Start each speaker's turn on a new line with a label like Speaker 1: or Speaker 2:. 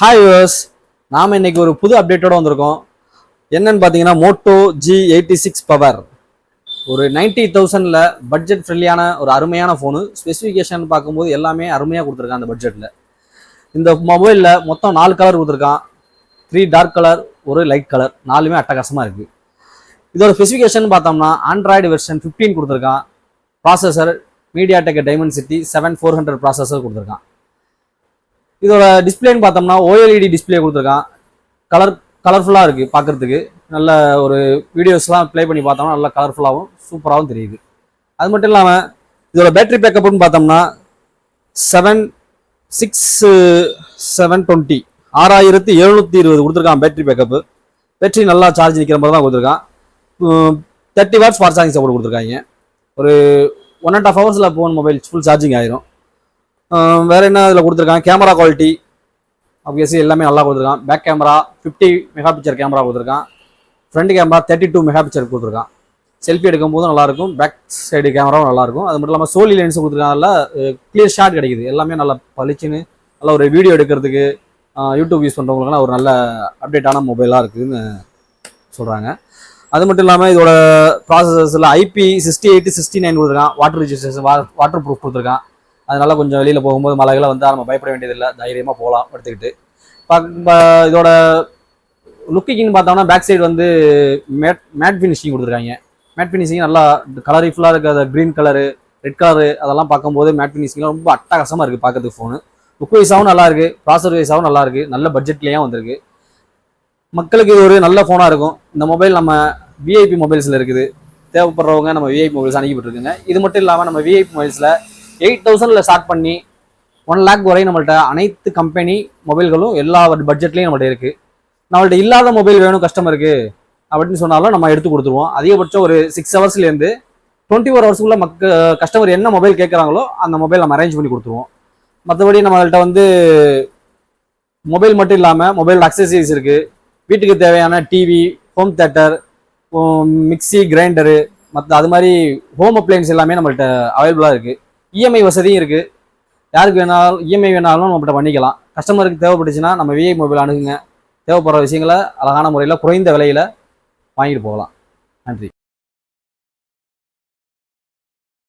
Speaker 1: Hi viewers, நாம் இன்னைக்கு ஒரு புது அப்டேட்டோட வந்திருக்கோம். என்னன்னு பார்த்தீங்கன்னா மோட்டோ G86 பவர். ஒரு 90,000ல் பட்ஜெட் ஃப்ரெண்ட்லியான ஒரு அருமையான ஃபோனு. ஸ்பெசிஃபிகேஷன் பார்க்கும்போது எல்லாமே அருமையாக கொடுத்துருக்கான் அந்த பட்ஜெட்டில். இந்த மொபைலில் மொத்தம் 4 கலர் கொடுத்துருக்கான். 3 டார்க் கலர், ஒரு லைட் கலர், 4மே அட்டகாசமாக இருக்குது. இதோட ஸ்பெசிஃபிகேஷன் பார்த்தோம்னா ஆண்ட்ராய்டு வெர்ஷன் 15 கொடுத்துருக்கான். ப்ராசஸர் மீடியாடெக் டைமென்சிட்டி 7400 ப்ராசஸர் கொடுத்துருக்கான். இதோட டிஸ்பிளேன்னு பார்த்தோம்னா OLED டிஸ்பிளே கொடுத்துருக்கான். கலர்ஃபுல்லாக இருக்குது பார்க்குறதுக்கு. நல்ல ஒரு வீடியோஸ்லாம் ப்ளே பண்ணி பார்த்தோம்னா நல்லா கலர்ஃபுல்லாகவும் சூப்பராகவும் தெரியுது. அது மட்டும் இல்லாமல் இதோட பேட்டரி பேக்கப்னு பார்த்தோம்னா 720 6720 கொடுத்துருக்கான் பேட்டரி பேக்கப்பு. பேட்டரி நல்லா சார்ஜ் நிற்கிற மாதிரி தான் கொடுத்துருக்கான். 30 வாட்ஸ் ஃபாஸ்ட் சார்ஜிங் சப்போர்ட் கொடுத்துருக்காங்க. ஒரு 1.5 ஹவர்ஸில் ஃபோன் மொபைல் ஃபுல் சார்ஜிங் ஆயிரும். வேறு என்ன இதில் கொடுத்துருக்காங்க, கேமரா குவாலிட்டி ஆப்வியஸ்லி எல்லாமே நல்லா கொடுத்துருக்கான். Back camera 50 mega picture camera கொடுத்துருக்கான். ஃப்ரண்ட் கேமரா 32 மெகா பிக்சர் கொடுத்துருக்கான். செல்ஃபி எடுக்கும் போதும் நல்லாயிருக்கும், பேக் சைடு கேமராவும் நல்லாயிருக்கும். அது மட்டும் இல்லாமல் சோலி லென்ஸ் கொடுத்துருக்காங்கல்ல, கிளியர் ஷாட் கிடைக்குது. எல்லாமே நல்லா பளிச்சுன்னு நல்லா ஒரு வீடியோ எடுக்கிறதுக்கு யூடியூப் யூஸ் பண்ணுறவங்களுக்குலாம் ஒரு நல்ல அப்டேட்டான மொபைலாக இருக்குதுன்னு சொல்கிறாங்க. அது மட்டும் இல்லாமல் இதோட ப்ராசஸர்ஸில் IP6869 கொடுத்துருக்கான். வாட்டர் ரெசிஸ்டன்ஸ், வாட்டர் ப்ரூஃப் கொடுத்துருக்கான். அதனால கொஞ்சம் வெளியில் போகும்போது மலைகளை வந்தால் நம்ம பயப்பட வேண்டியதில்லை, தைரியமாக போகலாம் எடுத்துக்கிட்டு. இதோட லுக்கிங்னு பார்த்தோம்னா பேக் சைடு வந்து மேட் ஃபினிஷிங் கொடுத்துருக்காங்க. மேட் ஃபினிஷிங் நல்லா கலர்ஃபுல்லாக இருக்குது. அது க்ரீன் கலரு, ரெட் கலரு அதெல்லாம் பார்க்கும்போது மேட் ஃபினிஷிங்லாம் ரொம்ப அட்டகாசமாக இருக்குது பார்க்கறதுக்கு. ஃபோனு லுக் வைஸாகவும் நல்லா இருக்குது, ப்ராசர் வைஸாகவும் நல்லா இருக்குது, நல்ல பட்ஜெட்லேயும் வந்திருக்கு. மக்களுக்கு இது ஒரு நல்ல ஃபோனாக இருக்கும். இந்த மொபைல் நம்ம விஐபி மொபைல்ஸில் இருக்குது. தேவைப்படுறவங்க நம்ம விஐபி மொபைல்ஸ் அனுப்பிட்டுருக்குங்க. இது மட்டும் இல்லாமல் நம்ம விஐபி மொபைல்ஸில் 8,000ல் ஸ்டார்ட் பண்ணி 1 lakh வரை நம்மள்ட்ட அனைத்து கம்பெனி மொபைல்களும் எல்லா பட்ஜெட்லேயும் நம்மள்ட்ட இருக்குது. நம்மள்ட்ட இல்லாத மொபைல் வேணும் கஸ்டமருக்கு அப்படின்னு சொன்னாலும் நம்ம எடுத்து கொடுத்துருவோம். அதிகபட்சம் ஒரு 6 ஹவர்ஸ்லேருந்து 24 ஹவர்ஸ்க்குள்ளே கஸ்டமர் என்ன மொபைல் கேட்குறாங்களோ அந்த மொபைல் நம்ம அரேஞ்ச் பண்ணி கொடுத்துருவோம். மற்றபடி நம்மள்ட்ட வந்து மொபைல் மட்டும் இல்லாமல் மொபைல் அக்சசரிஸ் இருக்குது. வீட்டுக்கு தேவையான TV, home theatre, mixie, grinder, மற்ற அது மாதிரி ஹோம் அப்ளையன்ஸ் எல்லாமே நம்மள்ட்ட அவைலபிளாக இருக்குது. இஎம்ஐ வசதியும் இருக்குது. யாருக்கு வேணாலும் இஎம்ஐ வேணாலும் நம்மகிட்ட பண்ணிக்கலாம். கஸ்டமருக்கு தேவைப்பட்டுச்சுன்னா நம்ம விஐ மொபைல் அணுகுங்க. தேவைப்படுற விஷயங்களை அழகான முறையில் குறைந்த விலையில் வாங்கிட்டு போகலாம். நன்றி.